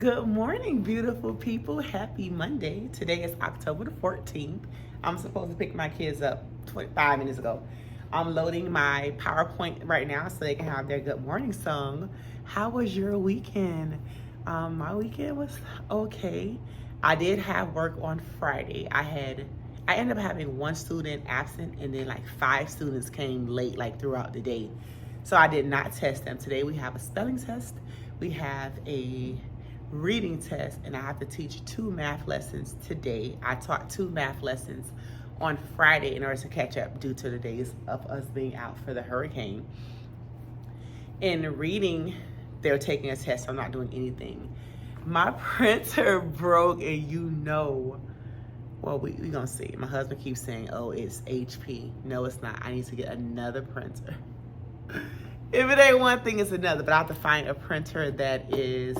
Good morning, beautiful people. Happy Monday. Today is October the 14th. I'm supposed to pick my kids up 25 minutes ago. I'm loading my PowerPoint right now so they can have their good morning song. How was your weekend? My weekend was okay. I did have work on Friday. I ended up having one student absent and then like 5 students came late like throughout the day. So I did not test them. Today we have a spelling test. We have a reading test, and I have to teach 2 math lessons today. I taught 2 math lessons on Friday in order to catch up due to the days of us being out for the hurricane. In reading, they're taking a test, so I'm not doing anything. My printer broke, and well, we're gonna see. My husband keeps saying, oh, it's HP. No, it's not. I need to get another printer. If it ain't one thing, it's another, but I have to find a printer that is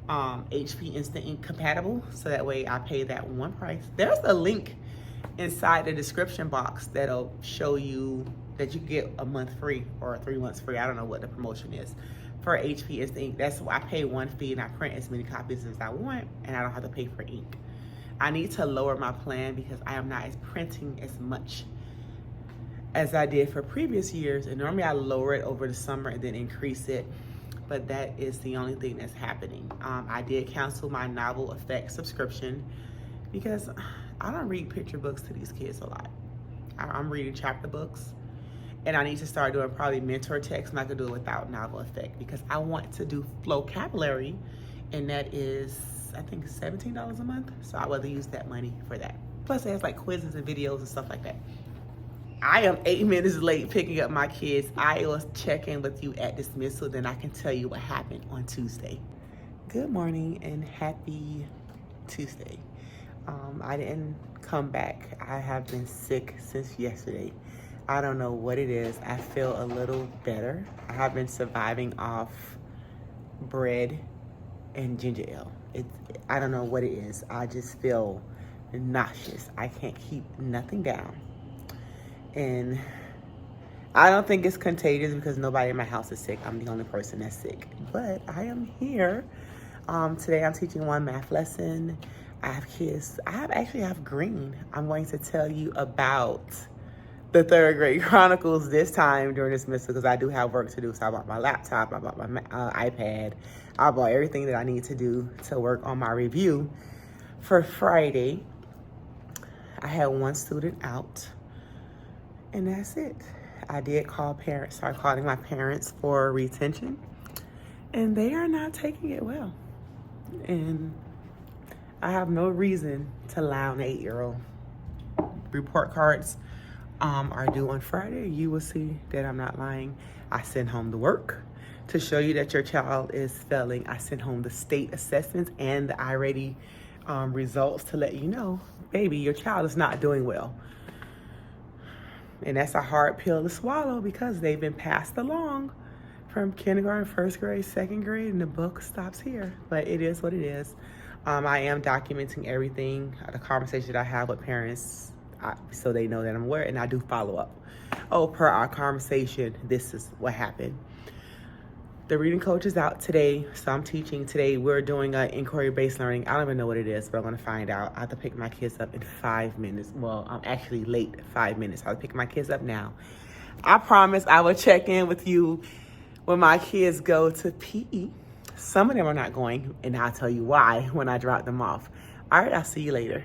HP Instant Ink compatible, so that way I pay that one price. There's a link inside the description box that'll show you that you can get a month free or 3 months free. I don't know what the promotion is for HP Instant Ink. That's why I pay one fee and I print as many copies as I want, and I don't have to pay for ink. I need to lower my plan because I am not printing as much as I did for previous years, and normally I lower it over the summer and then increase it, but that is the only thing that's happening. I did cancel my novel effect subscription because I don't read picture books to these kids a lot. I'm reading chapter books, and I need to start doing probably mentor text, and I could do it without novel effect because I want to do vocabulary, and that is, I think, $17 a month, so I'd rather use that money for that. Plus it has like quizzes and videos and stuff like that. I am 8 minutes late picking up my kids. I will check in with you at dismissal, then I can tell you what happened on Tuesday. Good morning and happy Tuesday. I didn't come back. I have been sick since yesterday. I don't know what it is. I feel a little better. I have been surviving off bread and ginger ale. I don't know what it is. I just feel nauseous. I can't keep nothing down. And I don't think it's contagious because nobody in my house is sick. I'm the only person that's sick. But I am here. Today I'm teaching 1 math lesson. I have kids. I actually have green. I'm going to tell you about the 3rd grade chronicles this time during this semester because I do have work to do. So I bought my laptop, I bought my iPad. I bought everything that I need to do to work on my review for Friday. I had 1 student out. And that's it. I did start calling my parents for retention, and they are not taking it well. And I have no reason to lie on an 8-year-old. Report cards are due on Friday. You will see that I'm not lying. I send home the work to show you that your child is failing. I send home the state assessments and the iReady results to let you know, baby, your child is not doing well. And that's a hard pill to swallow because they've been passed along from kindergarten, 1st grade, 2nd grade, and the book stops here. But it is what it is. I am documenting everything, the conversation that I have with parents, so they know that I'm aware, and I do follow up. Oh, per our conversation, this is what happened. The reading coach is out today, so I'm teaching today. We're doing inquiry-based learning. I don't even know what it is, but I'm gonna find out. I have to pick my kids up in 5 minutes. Well, I'm actually late 5 minutes. I'll pick my kids up now. I promise I will check in with you when my kids go to PE. Some of them are not going, and I'll tell you why when I drop them off. All right, I'll see you later.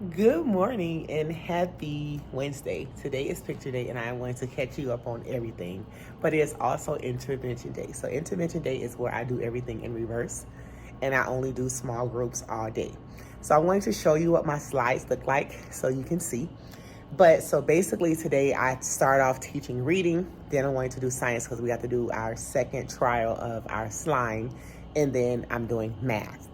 Good morning and happy Wednesday. Today is picture day, and I'm going to catch you up on everything, but it's also intervention day. So intervention day is where I do everything in reverse, and I only do small groups all day. So I'm going to show you what my slides look like so you can see. But so basically today I start off teaching reading, then I'm going to do science because we have to do our 2nd trial of our slime, and then I'm doing math.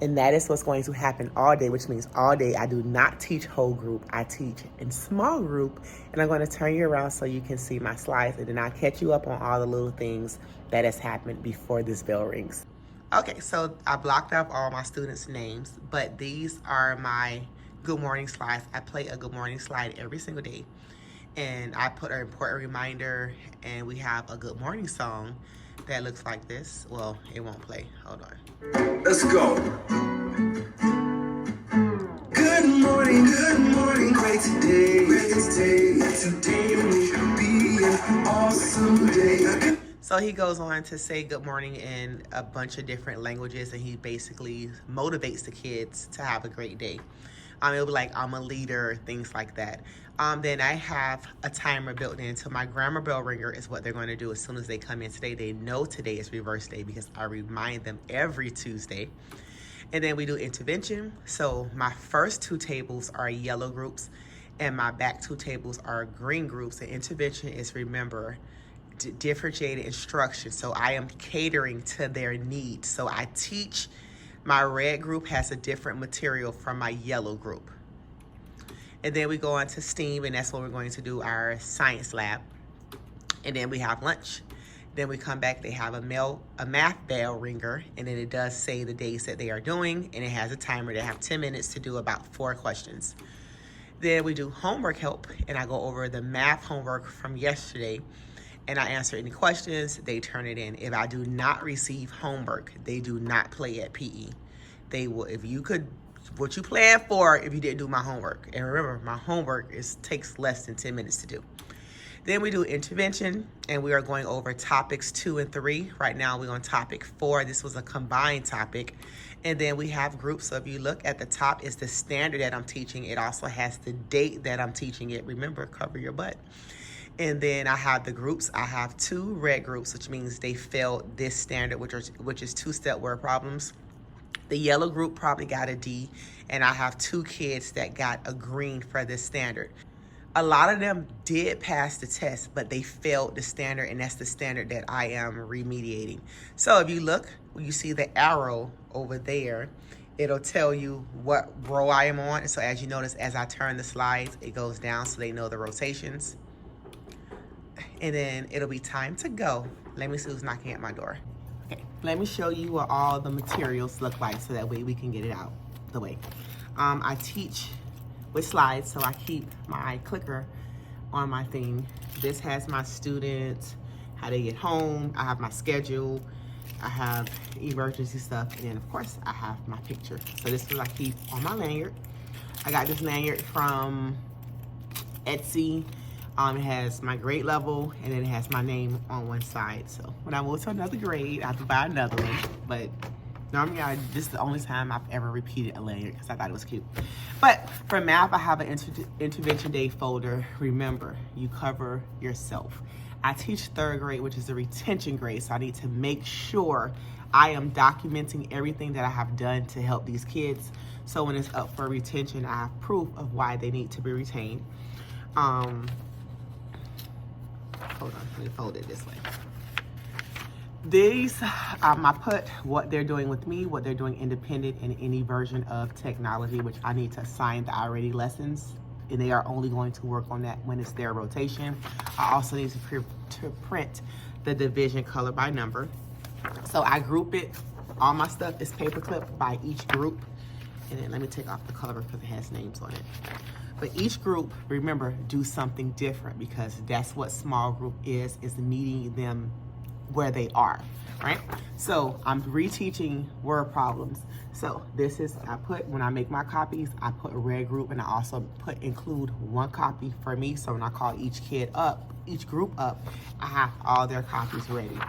And that is what's going to happen all day, which means all day I do not teach whole group. I teach in small group, and I'm going to turn you around so you can see my slides, and then I'll catch you up on all the little things that has happened before this bell rings. Okay, so I blocked off all my students' names, but these are my good morning slides. I play a good morning slide every single day, and I put an important reminder, and we have a good morning song that looks like this. Well, it won't play. Hold on. Let's go. Good morning, great today. Today will be an awesome day. So he goes on to say good morning in a bunch of different languages, and he basically motivates the kids to have a great day. It'll be like, I'm a leader, things like that. Then I have a timer built into my grammar bell ringer is what they're going to do as soon as they come in today. They know today is reverse day because I remind them every Tuesday. And then we do intervention. So my first two tables are yellow groups and my back two tables are green groups. And intervention is, remember, differentiated instruction. So I am catering to their needs. So I teach, my red group has a different material from my yellow group. And then we go on to STEAM, and that's when we're going to do our science lab. And then we have lunch. Then we come back, they have a math bell ringer, and then it does say the days that they are doing, and it has a timer. They have 10 minutes to do about 4 questions. Then we do homework help, and I go over the math homework from yesterday, and I answer any questions, they turn it in. If I do not receive homework, they do not play at PE. They will, if you could, what you planned for if you didn't do my homework. And remember, my homework takes less than 10 minutes to do. Then we do intervention, and we are going over topics 2 and 3. Right now we're on topic 4. This was a combined topic. And then we have groups. So if you look at the top, is the standard that I'm teaching. It also has the date that I'm teaching it. Remember, cover your butt. And then I have the groups. I have 2 red groups, which means they failed this standard, which is 2-step word problems. The yellow group probably got a D, and I have 2 kids that got a green for this standard. A lot of them did pass the test, but they failed the standard, and that's the standard that I am remediating. So if you look, you see the arrow over there, it'll tell you what row I am on. And so as you notice, as I turn the slides, it goes down so they know the rotations. And then it'll be time to go. Let me see who's knocking at my door. Okay, let me show you what all the materials look like so that way we can get it out the way. I teach with slides, so I keep my clicker on my thing. This has my students, how they get home. I have my schedule. I have emergency stuff. And then of course I have my picture. So this is what I keep on my lanyard. I got this lanyard from Etsy. It has my grade level, and then it has my name on one side. So when I move to another grade, I have to buy another one. But normally, this is the only time I've ever repeated a lanyard because I thought it was cute. But for math, I have an intervention day folder. Remember, you cover yourself. I teach 3rd grade, which is the retention grade. So I need to make sure I am documenting everything that I have done to help these kids. So when it's up for retention, I have proof of why they need to be retained. Hold on, let me fold it this way. These, I put what they're doing with me, what they're doing independent in any version of technology, which I need to assign the already lessons, and they are only going to work on that when it's their rotation. I also need to print the division color by number. So I group it. All my stuff is paperclip by each group. And then let me take off the cover because it has names on it. But each group, remember, do something different because that's what small group is meeting them where they are, right? So I'm reteaching word problems. So this is, when I make my copies, I put a red group, and I also include 1 copy for me. So when I call each group up, I have all their copies ready.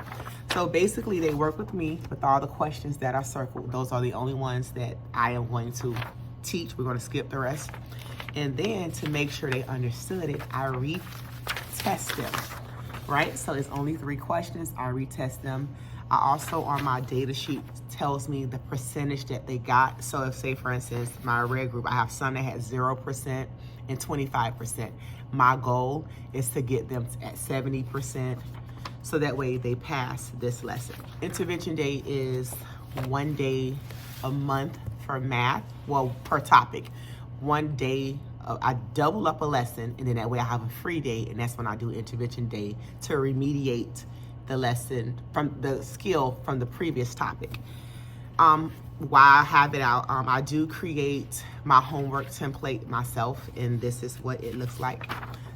So basically they work with me with all the questions that are circled. Those are the only ones that I am going to teach. We're going to skip the rest. And then to make sure they understood it, I retest them, right? So it's only 3 questions. I retest them. I also, on my data sheet, tells me the percentage that they got. So if, say, for instance, my red group, I have some that had 0% and 25%. My goal is to get them at 70%, so that way they pass this lesson. Intervention day is 1 day a month for math, well, per topic. 1 day, I double up a lesson, and then that way I have a free day, and that's when I do intervention day to remediate the lesson from the skill from the previous topic. While I have it out, I do create my homework template myself, and this is what it looks like.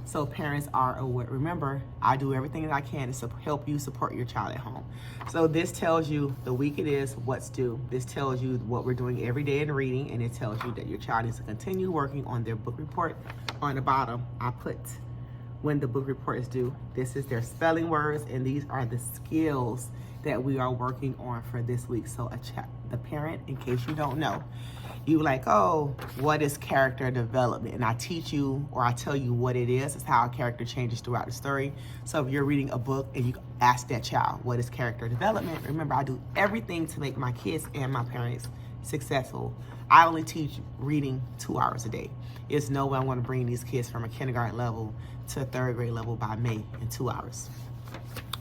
so parents are aware. Remember, I do everything that I can to help you support your child at home. So this tells you the week it is, what's due. This tells you what we're doing every day in reading, and it tells you that your child needs to continue working on their book report. On the bottom, I put when the book report is due. This is their spelling words, and these are the skills that we are working on for this week. So the parent, in case you don't know, you like, oh, what is character development? And I teach you, or I tell you what it is. It's how a character changes throughout the story. So if you're reading a book and you ask that child, what is character development? Remember, I do everything to make my kids and my parents successful. I only teach reading 2 hours a day. It's no way I'm going to bring these kids from a kindergarten level to a third grade level by May in 2 hours.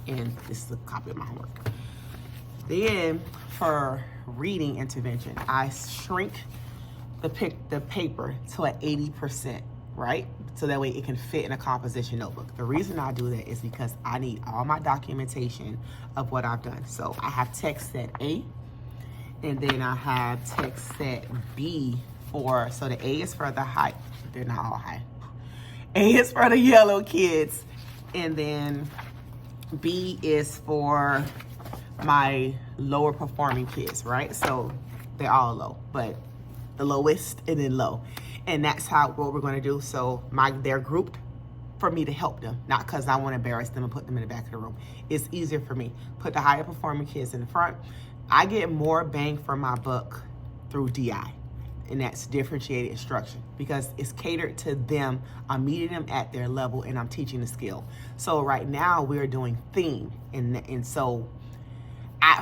And this is a copy of my homework. Then for reading intervention, I shrink the paper to an 80%, right? So that way it can fit in a composition notebook. The reason I do that is because I need all my documentation of what I've done. So I have text set A, and then I have text set B so the A is for the high, they're not all high. A is for the yellow kids, and then B is for my lower performing kids, right? So they're all low, but the lowest and then low. And that's what we're gonna do. So they're grouped for me to help them, not because I wanna embarrass them and put them in the back of the room. It's easier for me. Put the higher performing kids in the front. I get more bang for my buck through DI. And that's differentiated instruction, because it's catered to them. I'm meeting them at their level and I'm teaching the skill. So right now we're doing theme, and so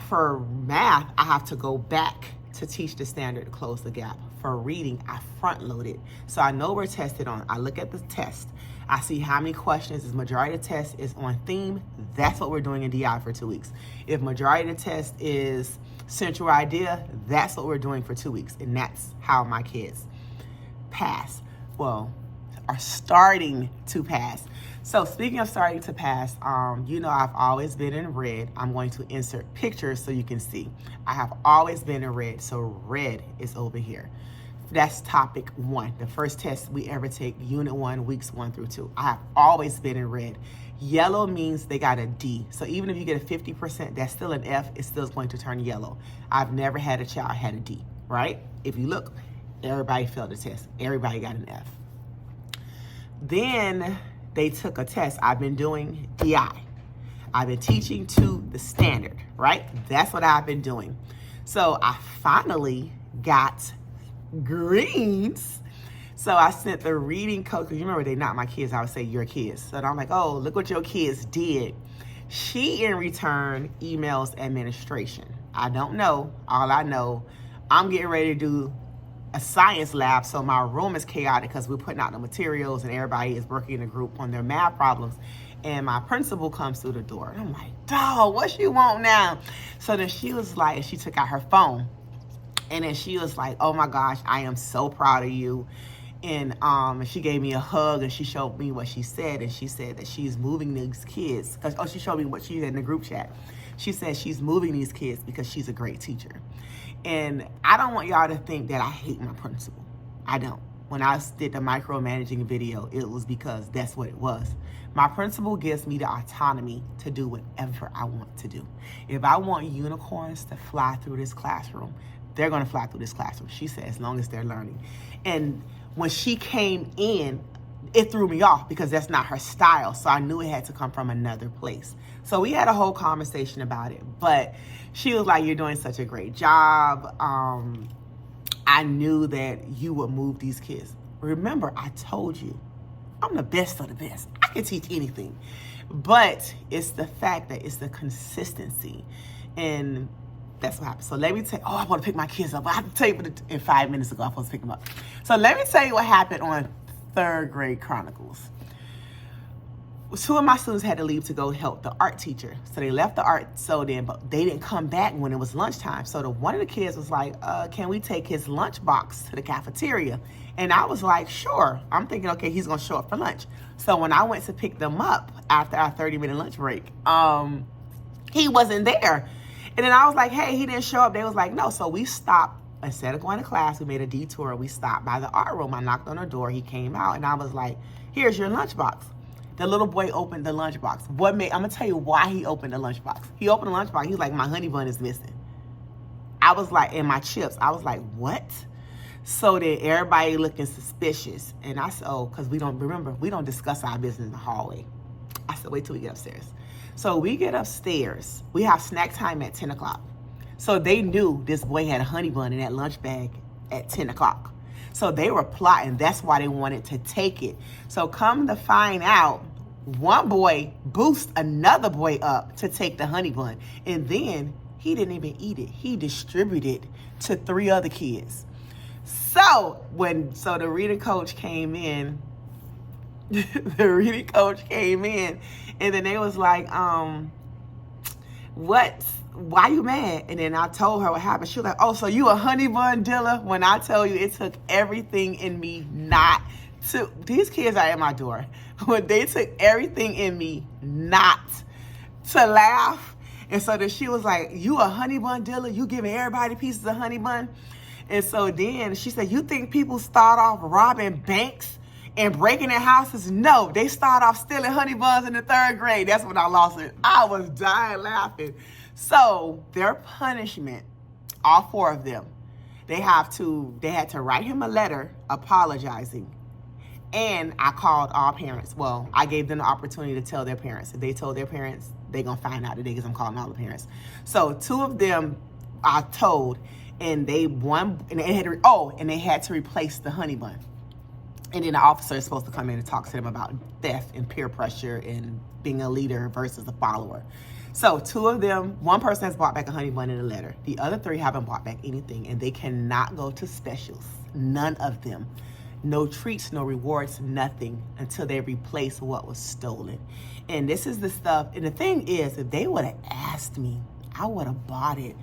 for math, I have to go back to teach the standard to close the gap. For reading, I front load it. So I know we're tested on. I look at the test. I see how many questions. If majority of the test is on theme, that's what we're doing in DI for 2 weeks. If majority of the test is central idea, that's what we're doing for 2 weeks. And that's how my kids pass. Well, are starting to pass. So speaking of starting to pass, you know I've always been in red. I'm going to insert pictures so you can see. I have always been in red, so red is over here. That's topic 1, the first test we ever take, unit 1, weeks 1 through 2. I have always been in red. Yellow means they got a D. So even if you get a 50%, that's still an F, it's still going to turn yellow. I've never had a child had a D, right? If you look, everybody failed the test. Everybody got an F. Then they took a test. I've been doing DI. I've been teaching to the standard, right? That's what I've been doing. So I finally got greens. So I sent the reading coach, because you remember they're not my kids, I would say your kids. So I'm like, oh, look what your kids did. She, in return, emails administration. I don't know. All I know, I'm getting ready to do a science lab, so my room is chaotic because we're putting out the materials and everybody is working in a group on their math problems. And my principal comes through the door. And I'm like, dog, what you want now? So then she was like, she took out her phone. And then she was like, oh my gosh, I am so proud of you. And she gave me a hug and she showed me what she said. And she said that she's moving these kids. She showed me what she said in the group chat. She said she's moving these kids because she's a great teacher. And I don't want y'all to think that I hate my principal. I don't. When I did the micromanaging video, it was because that's what it was. My principal gives me the autonomy to do whatever I want to do. If I want unicorns to fly through this classroom, they're going to fly through this classroom. She said, as long as they're learning. And when she came in, it threw me off because that's not her style. So I knew it had to come from another place. So we had a whole conversation about it. But she was like, you're doing such a great job. I knew that you would move these kids. Remember, I told you, I'm the best of the best. I can teach anything. But it's the fact that it's the consistency. And that's what happened. So let me tell you, I want to pick my kids up. I have to tell you in 5 minutes ago, I'm supposed to pick them up. So let me tell you what happened on 3rd grade Chronicles. 2 of my students had to leave to go help the art teacher. So they left the art, but they didn't come back when it was lunchtime. So one of the kids was like, can we take his lunchbox to the cafeteria? And I was like, sure. I'm thinking, okay, he's gonna show up for lunch. So when I went to pick them up after our 30-minute lunch break, he wasn't there. And then I was like, hey, he didn't show up. They was like, no. So we stopped instead of going to class, we made a detour. We stopped by the art room. I knocked on her door. He came out, and I was like, here's your lunchbox. The little boy opened the lunchbox. I'm going to tell you why he opened the lunchbox. He opened the lunchbox. He was like, my honey bun is missing. I was like, and my chips. I was like, what? So then everybody looking suspicious. And I said, oh, because we don't discuss our business in the hallway. I said, wait till we get upstairs. So we get upstairs. We have snack time at 10 o'clock. So they knew this boy had a honey bun in that lunch bag at 10 o'clock. So they were plotting. That's why they wanted to take it. So come to find out, one boy boosted another boy up to take the honey bun. And then he didn't even eat it. He distributed to 3 other kids. So the reading coach came in, and then they was like, why you mad? And then I told her what happened. She was like, oh, so you a honey bun dealer? When I tell you it took everything in me not to, these kids are at my door. When they took everything in me not to laugh. And so then she was like, you a honey bun dealer? You giving everybody pieces of honey bun? And so then she said, you think people start off robbing banks and breaking their houses? No, they start off stealing honey buns in the 3rd grade. That's when I lost it. I was dying laughing. So their punishment, all 4 of them, they had to write him a letter apologizing. And I called all parents. Well, I gave them the opportunity to tell their parents. If they told their parents, they're going to find out today because I'm calling all the parents. So 2 of them I told, and they had to replace the honey bun. And then the officer is supposed to come in and talk to them about theft and peer pressure and being a leader versus a follower. So 2 of them, one person has brought back a honey bun in a letter. The other 3 haven't brought back anything, and they cannot go to specials. None of them. No treats, no rewards, nothing until they replace what was stolen. And this is the stuff, and the thing is, if they would have asked me, I would have bought it.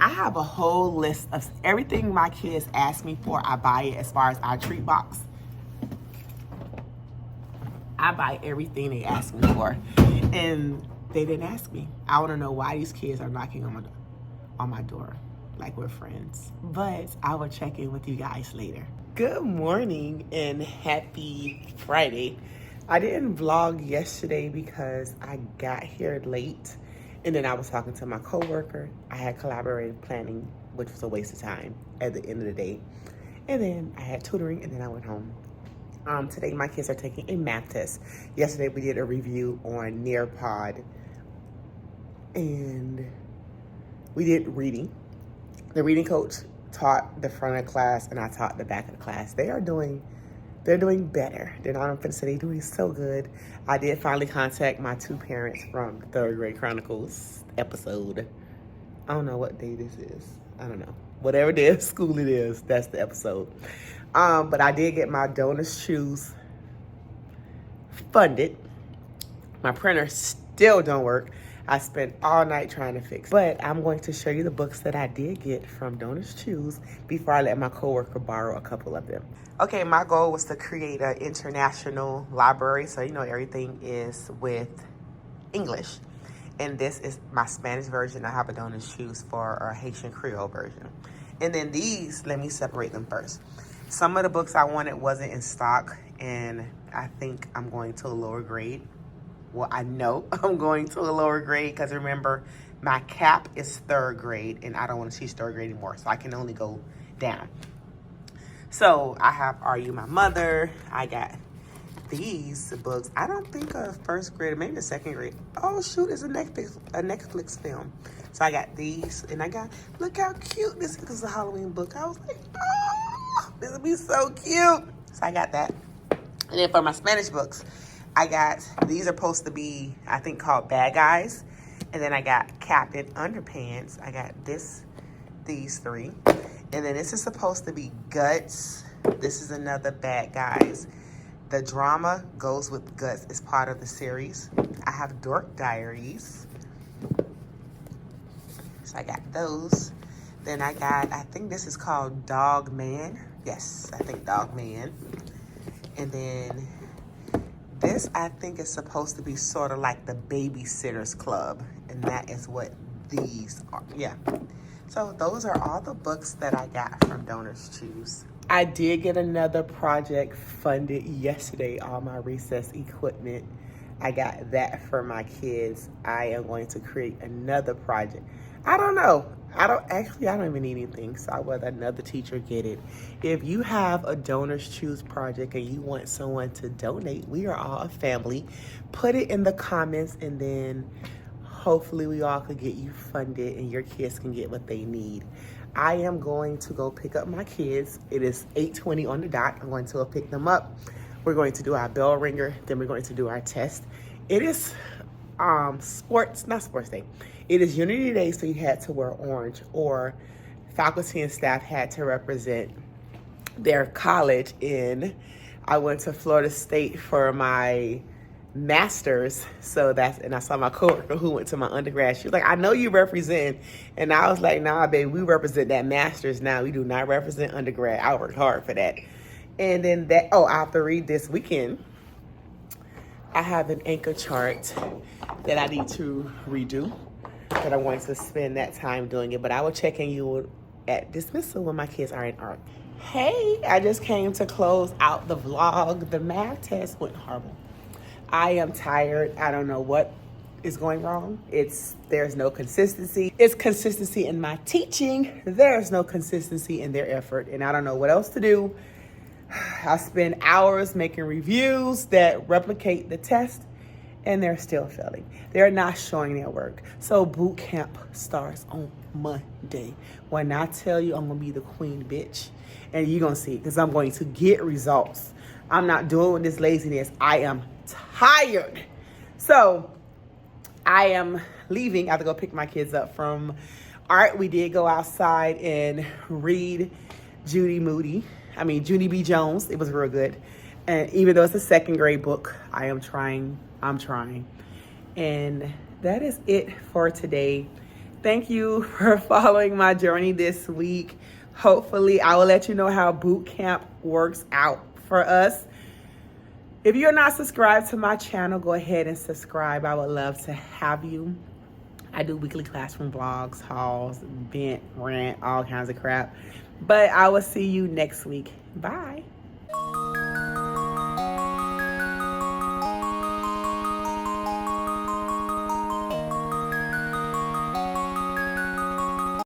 I have a whole list of everything my kids ask me for, I buy it as far as our treat box. I buy everything they ask me for. And they didn't ask me. I want to know why these kids are knocking on my door like we're friends. But I will check in with you guys later. Good morning and happy Friday. I didn't vlog yesterday because I got here late. And then I was talking to my coworker. I had collaborated planning, which was a waste of time at the end of the day. And then I had tutoring, and then I went home. Today my kids are taking a math test. Yesterday we did a review on Nearpod, and we did reading. The reading coach taught the front of the class, and I taught the back of the class. They're doing better. They're not on say they're doing so good. I did finally contact my 2 parents from 3rd Grade Chronicles episode. I don't know what day this is. I don't know. Whatever day of school it is, that's the episode. But I did get my donuts shoes funded. My printer still don't work. I spent all night trying to fix it. But I'm going to show you the books that I did get from Donuts Choose before I let my coworker borrow a couple of them. Okay, my goal was to create an international library, so you know everything is with English. And this is my Spanish version. I have a Donuts Choose for a Haitian Creole version. And then these, let me separate them first. Some of the books I wanted wasn't in stock, and I think I'm going to a lower grade. Well, I know I'm going to a lower grade because remember, my cap is 3rd grade, and I don't want to teach 3rd grade anymore, so I can only go down. So I have Are You My Mother? I got these books. I don't think a 1st grade, maybe a 2nd grade. Oh shoot, it's a Netflix film. So I got these, and I got, look how cute this is, a Halloween book. I was like, oh, this would be so cute. So I got that. And then for my Spanish books, I got, these are supposed to be, I think, called Bad Guys. And then I got Captain Underpants. I got these 3. And then this is supposed to be Guts. This is another Bad Guys. The drama goes with Guts. It's part of the series. I have Dork Diaries. So I got those. Then I got, I think this is called Dog Man. Yes, I think Dog Man. And then this, I think, is supposed to be sort of like the Babysitter's Club. And that is what these are. Yeah. So those are all the books that I got from Donors Choose. I did get another project funded yesterday, all my recess equipment. I got that for my kids. I am going to create another project. I don't know. I don't even need anything, so I let another teacher get it. If you have a Donors Choose project and you want someone to donate, we are all a family. Put it in the comments, and then hopefully we all could get you funded and your kids can get what they need. I am going to go pick up my kids. It is 8:20 on the dot. I'm going to go pick them up. We're going to do our bell ringer, then we're going to do our test. It is not sports day. It is Unity Day, so you had to wear orange, or faculty and staff had to represent their college I went to Florida State for my master's, and I saw my coworker who went to my undergrad. She was like, I know you represent, and I was like, nah, baby, we represent that master's now. We do not represent undergrad. I worked hard for that. And then I have to read this weekend. I have an anchor chart that I need to redo, that I'm going to spend that time doing it, but I will check in you at dismissal when my kids are in art. Hey, I just came to close out the vlog. The math test went horrible. I am tired. I don't know what is going wrong. There's no consistency. It's consistency in my teaching. There's no consistency in their effort, and I don't know what else to do. I spend hours making reviews that replicate the test, and they're still failing. They're not showing their work. So boot camp starts on Monday. When I tell you I'm gonna be the queen bitch, and you're gonna see it, because I'm going to get results. I'm not doing this laziness. I am tired. So I am leaving. I have to go pick my kids up from art. We did go outside and read Judy B. Jones. It was real good. And even though it's a second grade book, I'm trying. And that is it for today. Thank you for following my journey this week. Hopefully I will let you know how boot camp works out for us. If you're not subscribed to my channel, go ahead and subscribe. I would love to have you. I do weekly classroom vlogs, hauls, vent, rant, all kinds of crap. But I will see you next week. Bye.